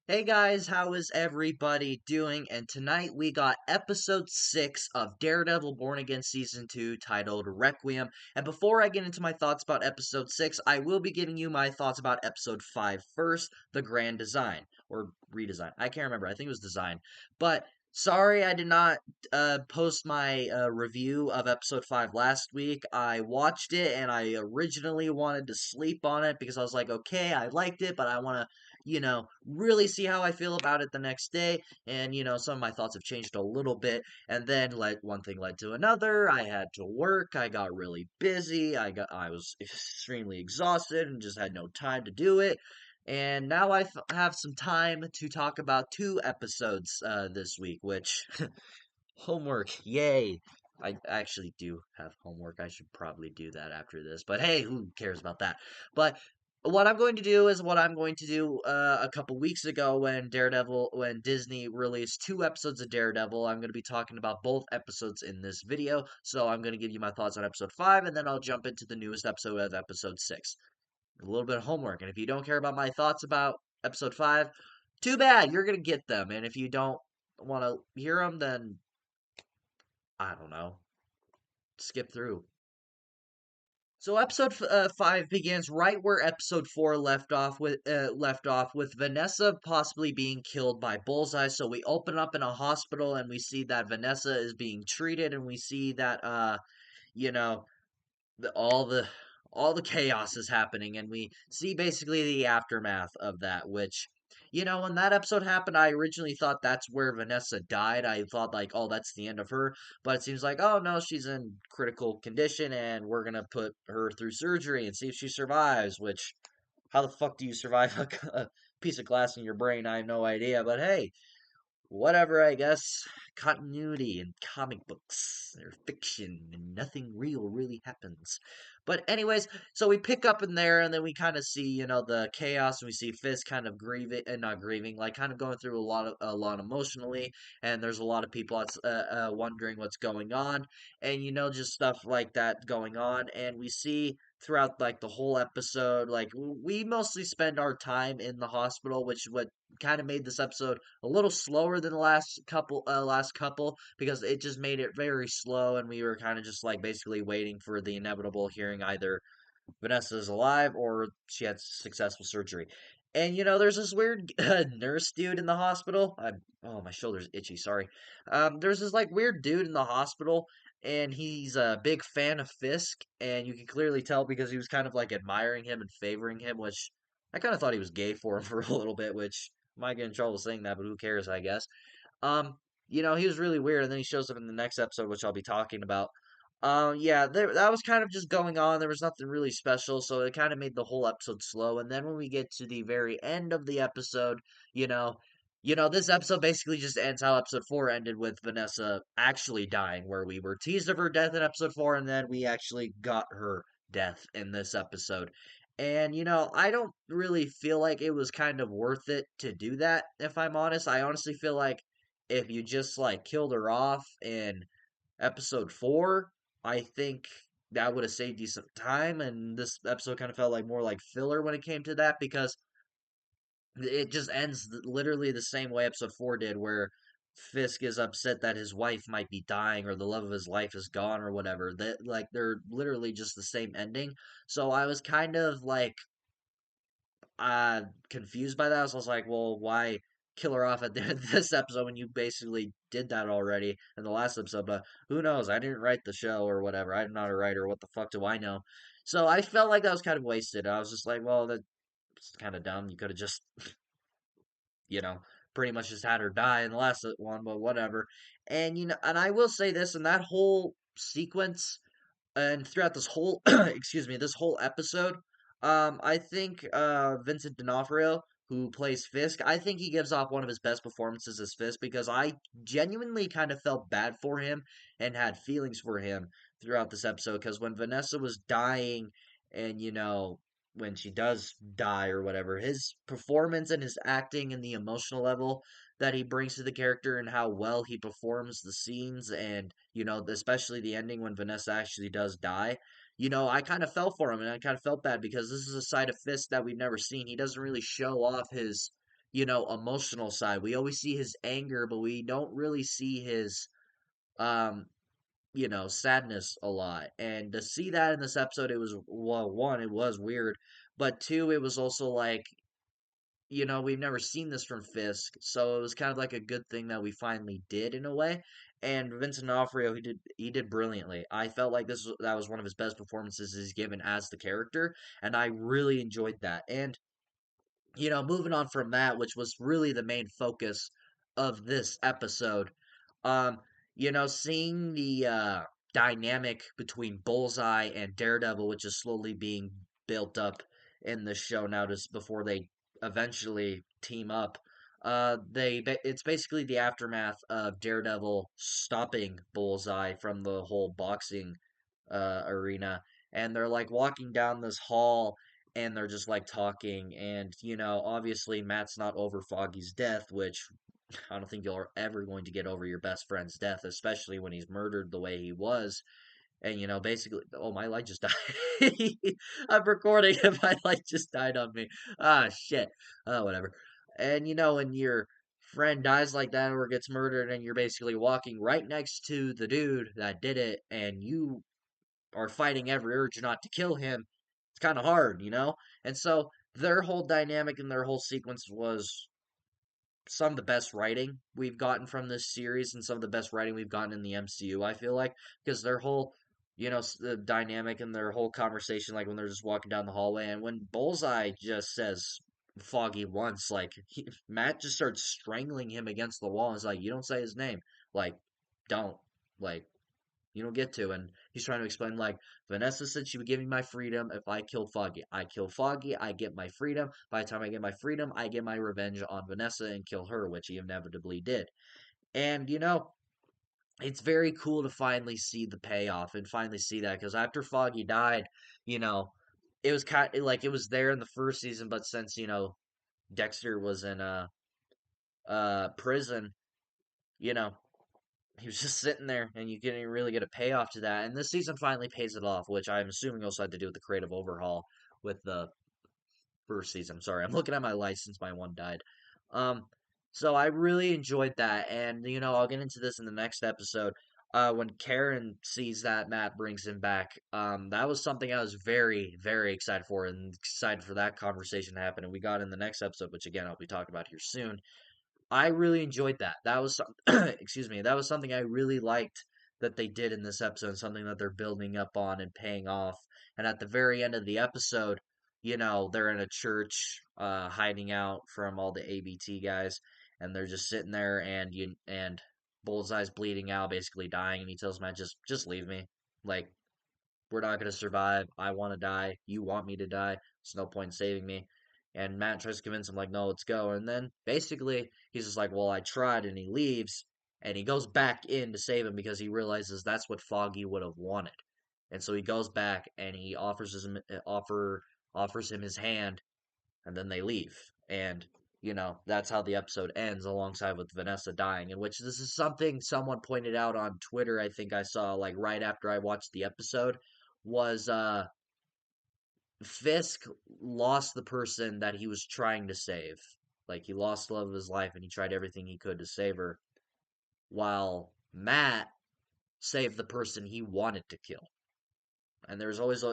Hey guys, how is everybody doing? And tonight we got episode 6 of Daredevil Born Again Season 2 titled Requiem. And before I get into my thoughts about episode 6, I will be giving you my thoughts about episode 5 first, the grand design or redesign. I can't remember. I think it was design. But sorry I did not post my review of episode 5 last week. I watched it and I originally wanted to sleep on it because I was like, okay, I liked it, but I want to really see how I feel about it the next day. And, some of my thoughts have changed a little bit. And then one thing led to another. I had to work. I got really busy. I was extremely exhausted and just had no time to do it. And now have some time to talk about two episodes this week, which homework, yay. I actually do have homework. I should probably do that after this. But hey, who cares about that? But what I'm going to do is what I'm going to do a couple weeks ago when Disney released two episodes of Daredevil. I'm going to be talking about both episodes in this video. So I'm going to give you my thoughts on episode 5, and then I'll jump into the newest episode of episode 6. A little bit of homework. And if you don't care about my thoughts about episode 5, too bad. You're going to get them. And if you don't want to hear them, then I don't know. Skip through. So episode 5 begins right where episode 4 left off with Vanessa possibly being killed by Bullseye. So we open up in a hospital and we see that Vanessa is being treated, and we see that you know the, all the chaos is happening, and we see basically the aftermath of that. Which, when that episode happened, I originally thought that's where Vanessa died. I thought like, oh, that's the end of her. But it seems like, oh no, she's in critical condition, and we're gonna put her through surgery and see if she survives. Which, how the fuck do you survive a piece of glass in your brain? I have no idea. But hey, whatever, I guess. Continuity in comic books. They're fiction and nothing real really happens. But anyways, so we pick up in there and then we kind of see, the chaos, and we see Fisk kind of grieving and not grieving, like kind of going through a lot emotionally, and there's a lot of people that's wondering what's going on, and just stuff like that going on, and we see throughout like the whole episode, like we mostly spend our time in the hospital, which what kind of made this episode a little slower than the last couple, because it just made it very slow, and we were kind of just like basically waiting for the inevitable, hearing either Vanessa is alive or she had successful surgery. And there's this weird nurse dude in the hospital. Oh, my shoulder's itchy. Sorry. There's this like weird dude in the hospital, and he's a big fan of Fisk, and you can clearly tell because he was kind of like admiring him and favoring him, which I kind of thought he was gay for him for a little bit, which might get in trouble saying that, but who cares, I guess. Um, he was really weird, and then he shows up in the next episode, which I'll be talking about. Yeah, that was kind of just going on. There was nothing really special, so it kind of made the whole episode slow. And then when we get to the very end of the episode, you know, this episode basically just ends how episode 4 ended, with Vanessa actually dying, where we were teased of her death in episode 4, and then we actually got her death in this episode. And I don't really feel like it was kind of worth it to do that, if I'm honest. I honestly feel like if you just like killed her off in episode 4, I think that would have saved you some time, and this episode kind of felt like more like filler when it came to that, because it just ends literally the same way episode 4 did, where Fisk is upset that his wife might be dying, or the love of his life is gone, or whatever. That, like, they're literally just the same ending. So I was kind of like confused by that. So I was like, well, why kill her off at the end of this episode when you basically did that already in the last episode? But who knows? I didn't write the show or whatever. I'm not a writer. What the fuck do I know? So I felt like that was kind of wasted. I was just like, well, that's kind of dumb. You could have just, you know, pretty much just had her die in the last one, but whatever. And and I will say this, in that whole sequence, and throughout this whole excuse me, this whole episode, I think Vincent D'Onofrio, who plays Fisk, I think he gives off one of his best performances as Fisk, because I genuinely kind of felt bad for him and had feelings for him throughout this episode, because when Vanessa was dying, and when she does die or whatever, his performance and his acting and the emotional level that he brings to the character, and how well he performs the scenes, and especially the ending when Vanessa actually does die. I kind of felt for him, and I kind of felt bad, because this is a side of Fisk that we've never seen. He doesn't really show off his emotional side. We always see his anger, but we don't really see his um sadness a lot. And to see that in this episode, it was, well, one, it was weird, but two, it was also like, we've never seen this from Fisk, so it was kind of like a good thing that we finally did in a way. And Vincent D'Onofrio, he did brilliantly. I felt like that was one of his best performances he's given as the character, and I really enjoyed that. And moving on from that, which was really the main focus of this episode, um, seeing the dynamic between Bullseye and Daredevil, which is slowly being built up in the show now, just before they eventually team up. It's basically the aftermath of Daredevil stopping Bullseye from the whole boxing arena, and they're like walking down this hall, and they're just like talking, and obviously Matt's not over Foggy's death, which I don't think you're ever going to get over your best friend's death, especially when he's murdered the way he was. And basically, oh, my light just died. I'm recording and my light just died on me. Ah, shit. Oh, whatever. And when your friend dies like that or gets murdered, and you're basically walking right next to the dude that did it, and you are fighting every urge not to kill him, it's kind of hard. And so their whole dynamic and their whole sequence was some of the best writing we've gotten from this series, and some of the best writing we've gotten in the MCU, I feel like, because their whole, the dynamic and their whole conversation, like when they're just walking down the hallway, and when Bullseye just says Foggy once, like, Matt just starts strangling him against the wall, and is like, you don't say his name. Like, don't. Like, you don't get to. And he's trying to explain, like, Vanessa said she would give me my freedom if I killed Foggy. I kill Foggy, I get my freedom. By the time I get my freedom, I get my revenge on Vanessa and kill her, which he inevitably did. And, it's very cool to finally see the payoff and finally see that, because after Foggy died, you know, it was kind of like it was there in the first season, but since, Dexter was in prison, you know, he was just sitting there, and you didn't really get a payoff to that. And this season finally pays it off, which I'm assuming also had to do with the creative overhaul with the first season. Sorry, I'm looking at my license. My one died. Um, so I really enjoyed that, and I'll get into this in the next episode. When Karen sees that Matt brings him back, that was something I was very, very excited for, and excited for that conversation to happen. And we got in the next episode, which again I'll be talking about here soon. I really enjoyed that. That was some, excuse me. That was something I really liked that they did in this episode, something that they're building up on and paying off. And at the very end of the episode, they're in a church, hiding out from all the ABT guys, and they're just sitting there, and Bullseye's bleeding out, basically dying, and he tells Matt, just leave me. Like, we're not going to survive. I want to die. You want me to die. There's no point in saving me. And Matt tries to convince him, like, no, let's go. And then basically, he's just like, well, I tried. And he leaves. And he goes back in to save him because he realizes that's what Foggy would have wanted. And so he goes back and he offers him his hand, and then they leave. And that's how the episode ends, alongside with Vanessa dying. In which this is something someone pointed out on Twitter. I think I saw, like, right after I watched the episode, was Fisk lost the person that he was trying to save. Like, he lost the love of his life, and he tried everything he could to save her, while Matt saved the person he wanted to kill. And there's always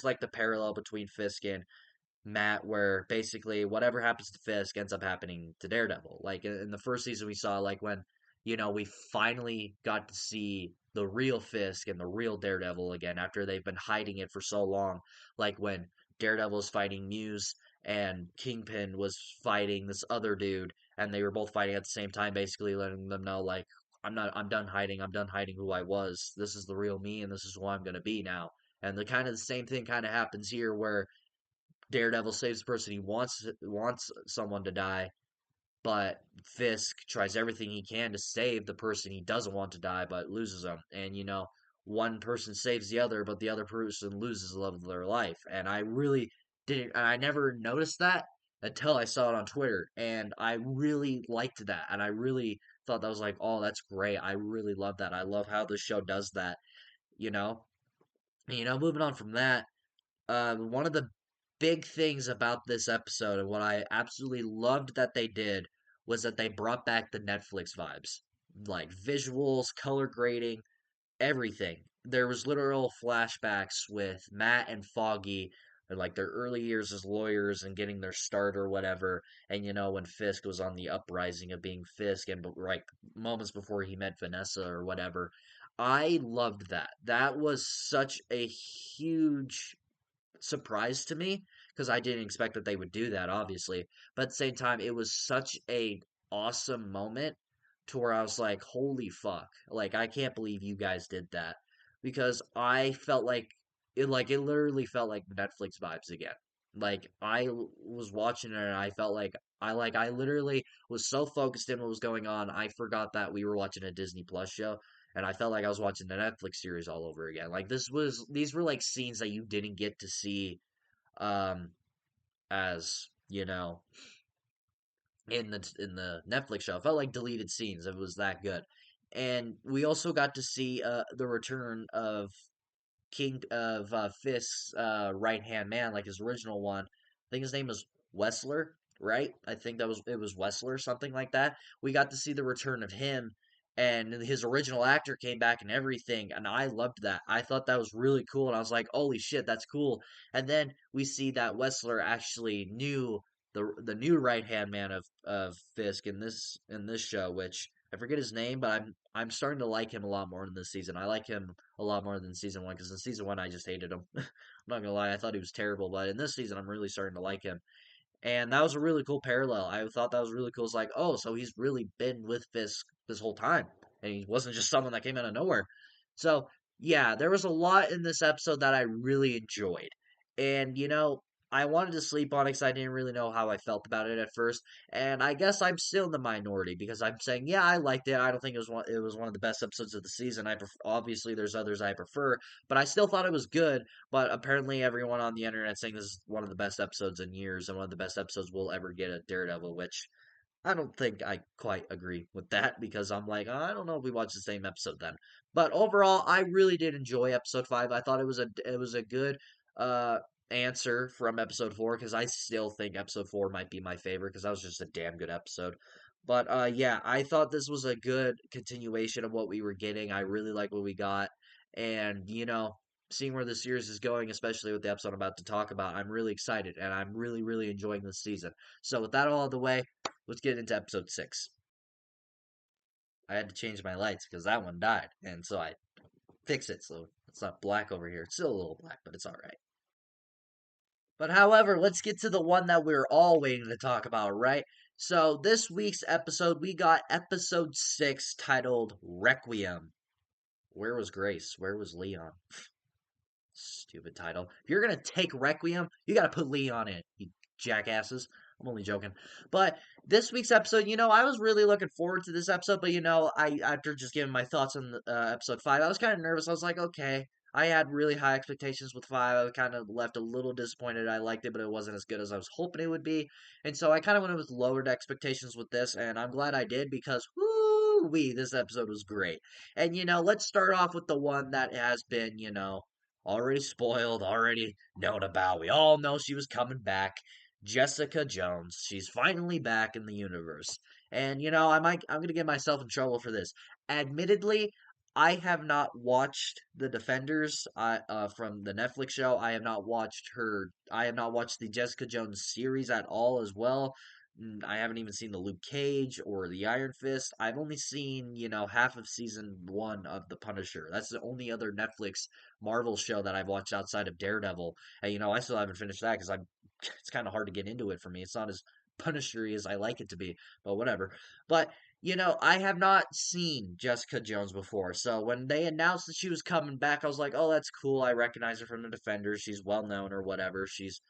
like the parallel between Fisk and Matt, where basically whatever happens to Fisk ends up happening to Daredevil. Like in the first season, we saw, like, when we finally got to see the real Fisk and the real Daredevil again after they've been hiding it for so long. Like when Daredevil was fighting Muse and Kingpin was fighting this other dude, and they were both fighting at the same time, basically letting them know, like, I'm done hiding. I'm done hiding who I was. This is the real me, and this is who I'm gonna be now. And the same thing kind of happens here, where Daredevil saves the person he wants someone to die, but Fisk tries everything he can to save the person he doesn't want to die, but loses them. And one person saves the other, but the other person loses the love of their life. And I really didn't, and I never noticed that until I saw it on Twitter, and I really liked that, and I really thought that was like, oh, that's great. I really love that. I love how the show does that. You know, moving on from that. One of the big things about this episode and what I absolutely loved that they did was that they brought back the Netflix vibes. Like visuals, color grading, everything. There was literal flashbacks with Matt and Foggy and like their early years as lawyers and getting their start or whatever. And when Fisk was on the uprising of being Fisk and like moments before he met Vanessa or whatever. I loved that. That was such a huge surprise to me because I didn't expect that they would do that, obviously. But at the same time, it was such a awesome moment to where I was like, "Holy fuck!" Like I can't believe you guys did that because I felt like it literally felt like Netflix vibes again. Like was watching it and I felt like I literally was so focused in what was going on, I forgot that we were watching a Disney Plus show and I felt like I was watching the Netflix series all over again. Like these were like scenes that you didn't get to see um as, in the Netflix show. It felt like deleted scenes. It was that good. And we also got to see the return of King of Fisk's right hand man, like his original one. I think his name was Wessler, right? I think it was Wessler, something like that. We got to see the return of him, and his original actor came back and everything, and I loved that. I thought that was really cool, and I was like, "Holy shit, that's cool!" And then we see that Wessler actually knew the new right hand man of Fisk in this show, which I forget his name, but I'm starting to like him a lot more in this season. I like him a lot more than season one because in season one I just hated him. I'm not gonna lie, I thought he was terrible, but in this season I'm really starting to like him. And that was a really cool parallel. I thought that was really cool. It's like, oh, so he's really been with Fisk this whole time. And he wasn't just someone that came out of nowhere. So, yeah, there was a lot in this episode that I really enjoyed. And, I wanted to sleep on it because I didn't really know how I felt about it at first. And I guess I'm still in the minority because I'm saying, yeah, I liked it. I don't think it was one of the best episodes of the season. Obviously, there's others I prefer, but I still thought it was good. But apparently, everyone on the internet saying this is one of the best episodes in years and one of the best episodes we'll ever get at Daredevil, which I don't think I quite agree with that because I'm like, I don't know if we watched the same episode then. But overall, I really did enjoy episode 5. I thought it was a good uh answer from episode 4 because I still think episode 4 might be my favorite because that was just a damn good episode. But yeah, I thought this was a good continuation of what we were getting. I really like what we got. And, seeing where the series is going, especially with the episode I'm about to talk about, I'm really excited and I'm really, really enjoying this season. So with that all out of the way, let's get into episode 6. I had to change my lights because that one died, and so I fixed it so it's not black over here. It's still a little black, but it's all right. But however, let's get to the one that we're all waiting to talk about, right? So this week's episode, we got episode 6 titled Requiem. Where was Grace? Where was Leon? Stupid title. If you're gonna take Requiem, you gotta put Leon in, you jackasses. I'm only joking. But this week's episode, I was really looking forward to this episode, but I after just giving my thoughts on episode 5, I was kind of nervous. I was like, okay. I had really high expectations with 5. I was kind of left a little disappointed. I liked it, but it wasn't as good as I was hoping it would be. And so I kind of went with lowered expectations with this, and I'm glad I did because whoo wee, this episode was great. And let's start off with the one that has been, already spoiled, already known about. We all know she was coming back. Jessica Jones. She's finally back in the universe. And I'm gonna get myself in trouble for this. Admittedly, I have not watched The Defenders from the Netflix show. I have not watched the Jessica Jones series at all as well. I haven't even seen the Luke Cage or the Iron Fist. I've only seen, half of season 1 of The Punisher. That's the only other Netflix Marvel show that I've watched outside of Daredevil. And I still haven't finished that because I'm it's kind of hard to get into it for me. It's not as punishery as I like it to be, but whatever. But I have not seen Jessica Jones before, so when they announced that she was coming back, I was like, "Oh, that's cool. I recognize her from the Defenders. She's well known or whatever. She's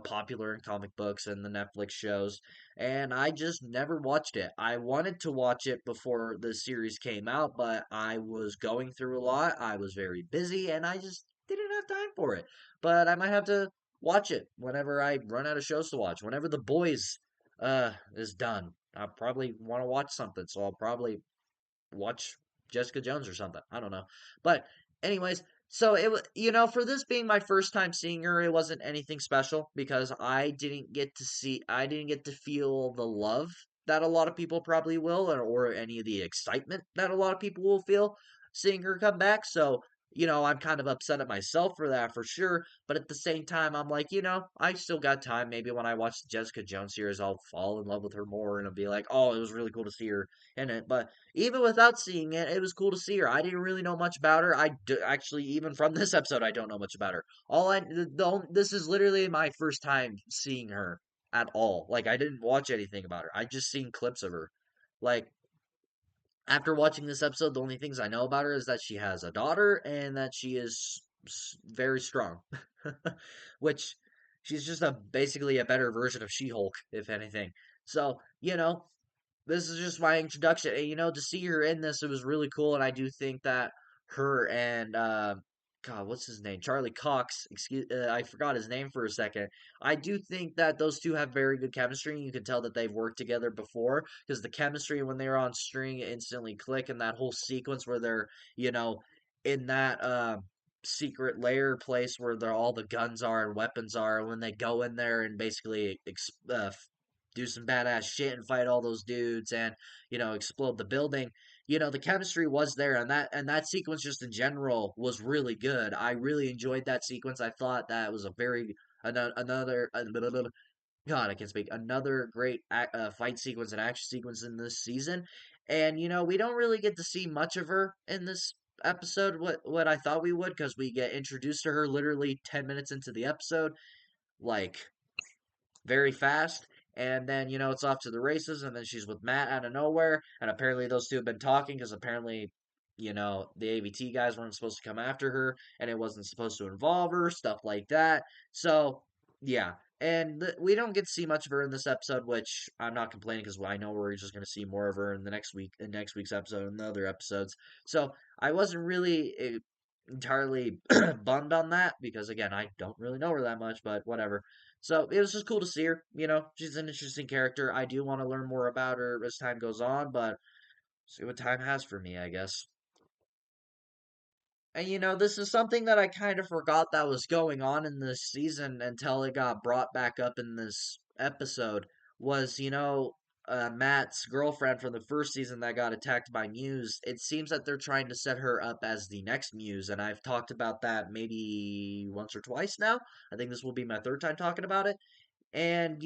popular in comic books and the Netflix shows." And I just never watched it. I wanted to watch it before the series came out, but I was going through a lot. I was very busy, and I just didn't have time for it. But I might have to watch it whenever I run out of shows to watch. Whenever The Boys is done, I'll probably want to watch something. So I'll probably watch Jessica Jones or something. I don't know. But anyways, So for this being my first time seeing her, it wasn't anything special because I didn't get to feel the love that a lot of people probably will, or any of the excitement that a lot of people will feel seeing her come back. So, I'm kind of upset at myself for that for sure. But at the same time, I'm like, I still got time. Maybe when I watch the Jessica Jones series, I'll fall in love with her more and I'll be like, oh, it was really cool to see her in it. But even without seeing it, it was cool to see her. I didn't really know much about her. Actually, even from this episode, I don't know much about her. This is literally my first time seeing her at all. Like, I didn't watch anything about her. I just seen clips of her. Like, after watching this episode, the only things I know about her is that she has a daughter and that she is very strong, which she's just basically a better version of She-Hulk, if anything. So, this is just my introduction. And, to see her in this, it was really cool. And I do think that her and God, what's his name? Charlie Cox. I forgot his name for a second. I do think that those two have very good chemistry. And you can tell that they've worked together before because the chemistry when they're on string instantly click, and that whole sequence where they're you know in that secret lair place where all the guns are and weapons are, and when they go in there and basically do some badass shit and fight all those dudes and explode the building. The chemistry was there, and that sequence just in general was really good. I really enjoyed that sequence. I thought that was a very another God, I can't speak. Another great fight sequence and action sequence in this season. And we don't really get to see much of her in this episode. What I thought we would, because we get introduced to her literally 10 minutes into the episode, like very fast. And then, it's off to the races. And then she's with Matt out of nowhere. And apparently, those two have been talking because apparently, the AVT guys weren't supposed to come after her and it wasn't supposed to involve her, stuff like that. So, yeah. And we don't get to see much of her in this episode, which I'm not complaining because I know we're just going to see more of her in the next week's episode, and the other episodes. So I wasn't really entirely bummed on that because again, I don't really know her that much, but whatever. So it was just cool to see her. She's an interesting character. I do want to learn more about her as time goes on, but see what time has for me, I guess. And this is something that I kind of forgot that was going on in this season until it got brought back up in this episode. Was Matt's girlfriend from the first season that got attacked by Muse? It seems that they're trying to set her up as the next Muse, and I've talked about that maybe once or twice now. I think this will be my third time talking about it. And,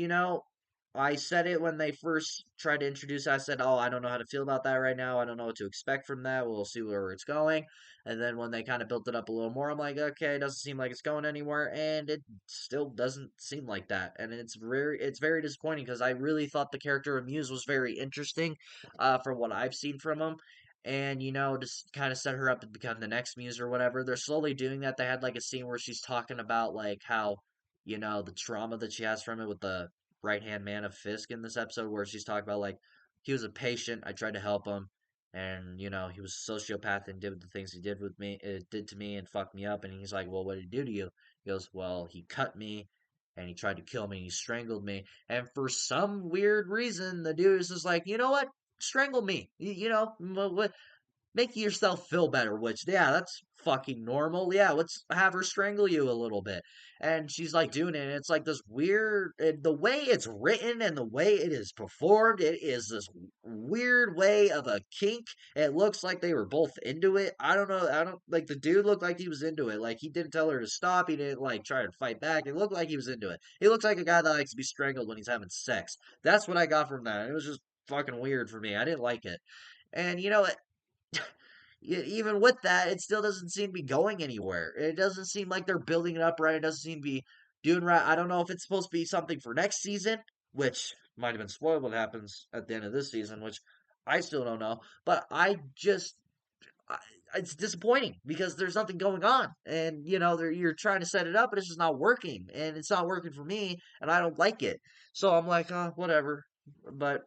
I said it when they first tried to introduce it. I said, oh, I don't know how to feel about that right now. I don't know what to expect from that. We'll see where it's going. And then when they kind of built it up a little more, I'm like, okay, it doesn't seem like it's going anywhere. And it still doesn't seem like that. And it's very disappointing because I really thought the character of Muse was very interesting from what I've seen from him. And, just kind of set her up to become the next Muse or whatever. They're slowly doing that. They had like a scene where she's talking about like how the trauma that she has from it with the right hand man of Fisk in this episode, where she's talking about like he was a patient, I tried to help him, and he was a sociopath and did the things he did with me, it did to me and fucked me up. And he's like, well, what did he do to you? He goes, well, he cut me. And he tried to kill me. And he strangled me. And for some weird reason, the dude is just like, you know what? Strangle me. Make yourself feel better, which, yeah, that's fucking normal. Yeah, let's have her strangle you a little bit. And she's like doing it, and it's like this weird, the way it's written and the way it is performed, it is this weird way of a kink. It looks like they were both into it. I don't know. I don't like the dude looked like he was into it. Like he didn't tell her to stop. He didn't like try to fight back. It looked like he was into it. He looks like a guy that likes to be strangled when he's having sex. That's what I got from that. It was just fucking weird for me. I didn't like it. And even with that, it still doesn't seem to be going anywhere. It doesn't seem like they're building it up right. It doesn't seem to be doing right. I don't know if it's supposed to be something for next season, which might have been spoiled what happens at the end of this season, which I still don't know. But I, it's disappointing because there's nothing going on, and you're trying to set it up, but it's just not working, and it's not working for me, and I don't like it. So I'm like, whatever. But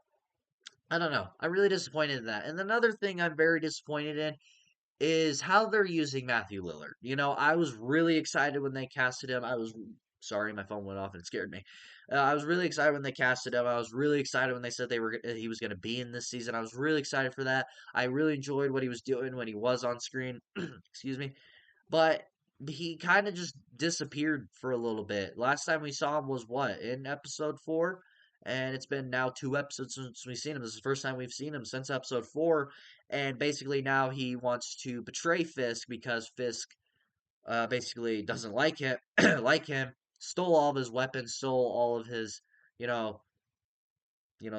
I don't know. I'm really disappointed in that. And another thing I'm very disappointed in is how they're using Matthew Lillard. I was really excited when they casted him. Sorry, my phone went off and it scared me. I was really excited when they casted him. I was really excited when they said he was going to be in this season. I was really excited for that. I really enjoyed what he was doing when he was on screen. Excuse me. But he kind of just disappeared for a little bit. Last time we saw him was what, in episode 4? And it's been now 2 episodes since we've seen him. This is the first time we've seen him since episode 4. And basically now he wants to betray Fisk because Fisk basically doesn't like him, like him, stole all of his weapons, stole all of his, you know,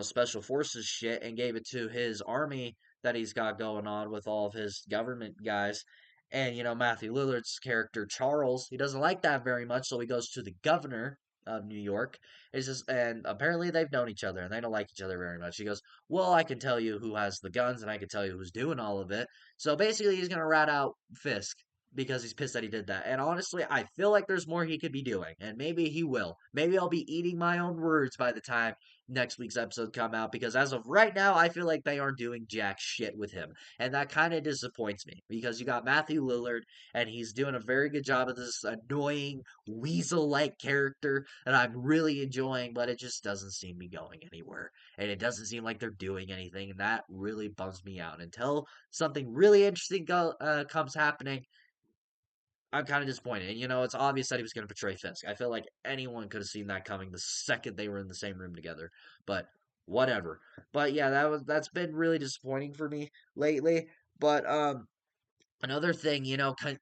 special forces shit and gave it to his army that he's got going on with all of his government guys. And Matthew Lillard's character Charles, he doesn't like that very much, so he goes to the governor of New York. It's just, and apparently they've known each other and they don't like each other very much. He goes, "Well, I can tell you who has the guns and I can tell you who's doing all of it." So basically, he's gonna rat out Fisk because he's pissed that he did that. And honestly, I feel like there's more he could be doing, and maybe he will. Maybe I'll be eating my own words by the time next week's episode come out, because as of right now, I feel like they aren't doing jack shit with him. And that kind of disappoints me because you got Matthew Lillard and he's doing a very good job of this annoying weasel like character that I'm really enjoying, but it just doesn't seem to be going anywhere. And it doesn't seem like they're doing anything, and that really bums me out. Until something really interesting comes happening, I'm kind of disappointed. And it's obvious that he was going to betray Fisk. I feel like anyone could have seen that coming the second they were in the same room together. But whatever. But yeah, that's been really disappointing for me lately. But another thing,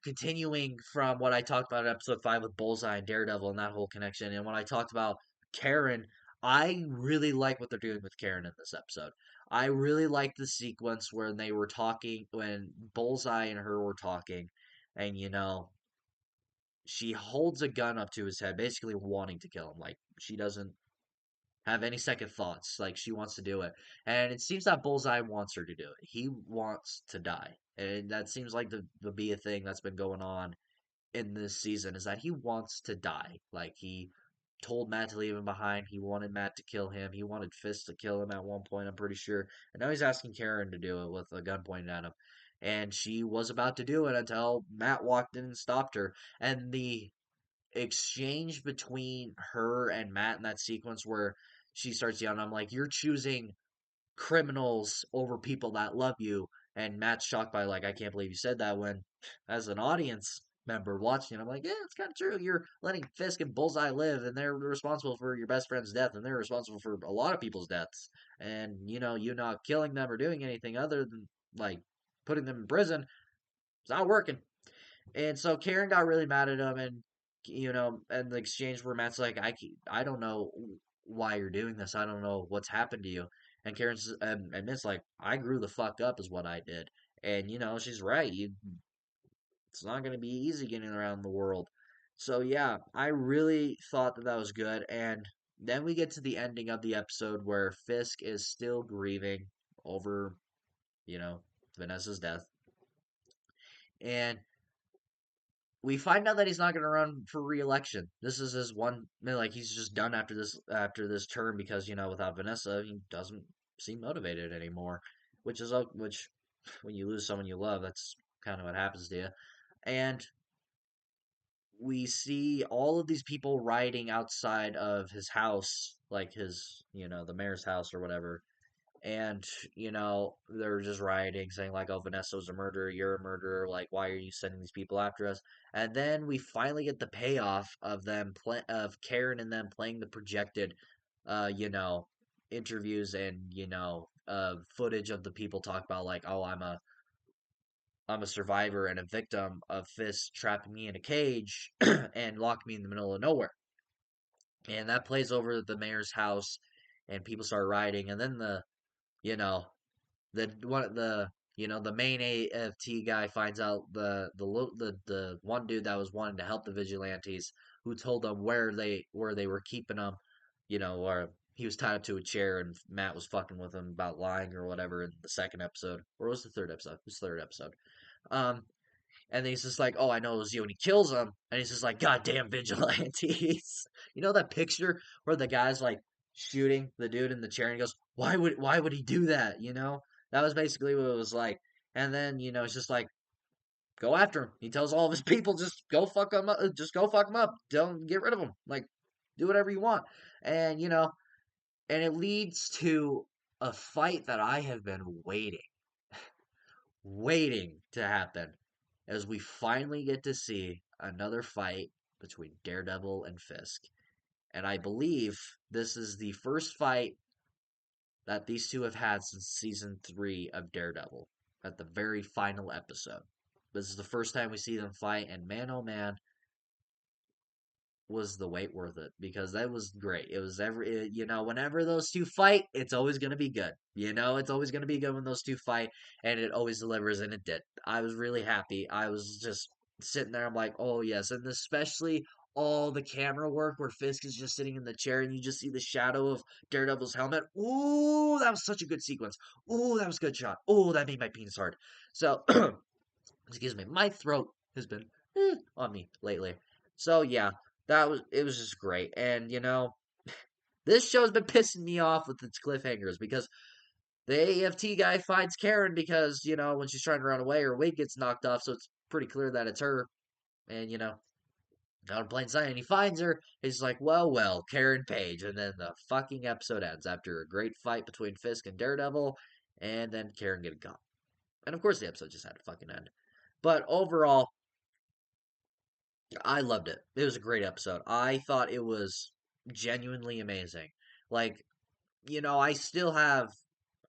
continuing from what I talked about in episode 5 with Bullseye and Daredevil and that whole connection, and when I talked about Karen, I really like what they're doing with Karen in this episode. I really like the sequence when they were talking, when Bullseye and her were talking, and she holds a gun up to his head, basically wanting to kill him. Like, she doesn't have any second thoughts. Like, she wants to do it. And it seems that Bullseye wants her to do it. He wants to die. And that seems like the be a thing that's been going on in this season, is that he wants to die. Like, he told Matt to leave him behind. He wanted Matt to kill him. He wanted Fist to kill him at one point, I'm pretty sure. And now he's asking Karen to do it with a gun pointed at him. And she was about to do it until Matt walked in and stopped her. And the exchange between her and Matt in that sequence where she starts yelling, I'm like, "You're choosing criminals over people that love you." And Matt's shocked by, like, "I can't believe you said that," when, as an audience member watching it, I'm like, "Yeah, it's kind of true. You're letting Fisk and Bullseye live, and they're responsible for your best friend's death, and they're responsible for a lot of people's deaths. And, you not killing them or doing anything other than, like, putting them in prison, it's not working." And so Karen got really mad at him, and and the exchange where Matt's like, I don't know why you're doing this. I don't know what's happened to you." And Karen admits, like, "I grew the fuck up, is what I did." And she's right. It's not going to be easy getting around the world. So yeah, I really thought that was good. And then we get to the ending of the episode where Fisk is still grieving over, you know, Vanessa's death, and we find out that he's not going to run for re-election. This is his one, like, he's just done after this term because without Vanessa, he doesn't seem motivated anymore. Which when you lose someone you love, that's kind of what happens to you. And we see all of these people rioting outside of his house, like his, the mayor's house or whatever. And they're just rioting, saying like, "Oh, Vanessa was a murderer, you're a murderer, like, why are you sending these people after us?" And then we finally get the payoff of of Karen and them playing the projected uh you know interviews, and footage of the people talk about, like, "Oh, I'm a survivor and a victim of Fist trapping me in a cage and locked me in the middle of nowhere." And that plays over the mayor's house, and people start rioting. And then you know the main AFT guy finds out the one dude that was wanting to help the vigilantes, who told them where they were keeping him, or he was tied up to a chair, and Matt was fucking with him about lying or whatever in the second episode, or was the third episode? It was the third episode. Um, and then he's just like, "Oh, I know it was you," and he kills him, and he's just like, "Goddamn vigilantes!" You know that picture where the guy's like shooting the dude in the chair, and he goes, "Why would he do that?" That was basically what it was like. And then it's just like, go after him. He tells all of his people, just go fuck him up. Just go fuck him up. Don't get rid of him. Like, do whatever you want. And and it leads to a fight that I have been waiting to happen, as we finally get to see another fight between Daredevil and Fisk. And I believe this is the first fight that these two have had since season 3 of Daredevil, at the very final episode. This is the first time we see them fight, and man, oh man, was the wait worth it, because that was great. It was whenever those two fight, it's always going to be good. It's always going to be good when those two fight, and it always delivers, and it did. I was really happy. I was just sitting there. I'm like, oh yes, and especially all the camera work where Fisk is just sitting in the chair and you just see the shadow of Daredevil's helmet. Ooh, that was such a good sequence. Ooh, that was a good shot. Ooh, that made my penis hard. So, excuse me, my throat has been on me lately. So yeah, it was just great. And this show's been pissing me off with its cliffhangers, because the AFT guy finds Karen because, when she's trying to run away, her wig gets knocked off, so it's pretty clear that it's her. And, out of plain sight, and he finds her. He's like, well, Karen Page. And then the fucking episode ends after a great fight between Fisk and Daredevil, and then Karen getting caught. And of course, the episode just had to fucking end. But overall, I loved it. It was a great episode. I thought it was genuinely amazing. Like, I still have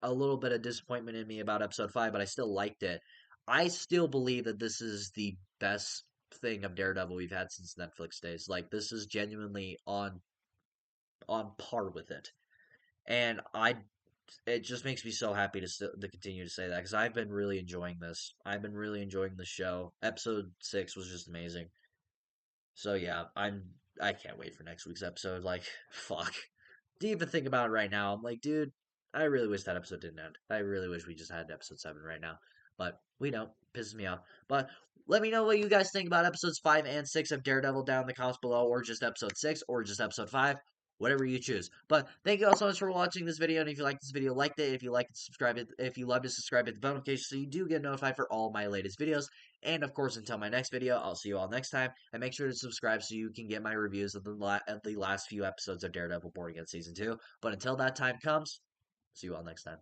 a little bit of disappointment in me about episode 5, but I still liked it. I still believe that this is the best thing of Daredevil we've had since Netflix days. Like, this is genuinely on par with it. And it just makes me so happy to continue to say that, because I've been really enjoying this. I've been really enjoying the show. Episode 6 was just amazing. So yeah, I can't wait for next week's episode. Like, fuck. To even think about it right now, I'm like, dude, I really wish that episode didn't end. I really wish we just had episode 7 right now. But we don't. Pisses me off. But let me know what you guys think about episodes 5 and 6 of Daredevil down in the comments below, or just episode 6, or just episode 5. Whatever you choose. But thank you all so much for watching this video. And if you like this video, like it. If you like it, subscribe it. If you love to subscribe, hit the bell notification so you do get notified for all my latest videos. And of course, until my next video, I'll see you all next time. And make sure to subscribe so you can get my reviews of the last few episodes of Daredevil Born Again Season 2. But until that time comes, see you all next time.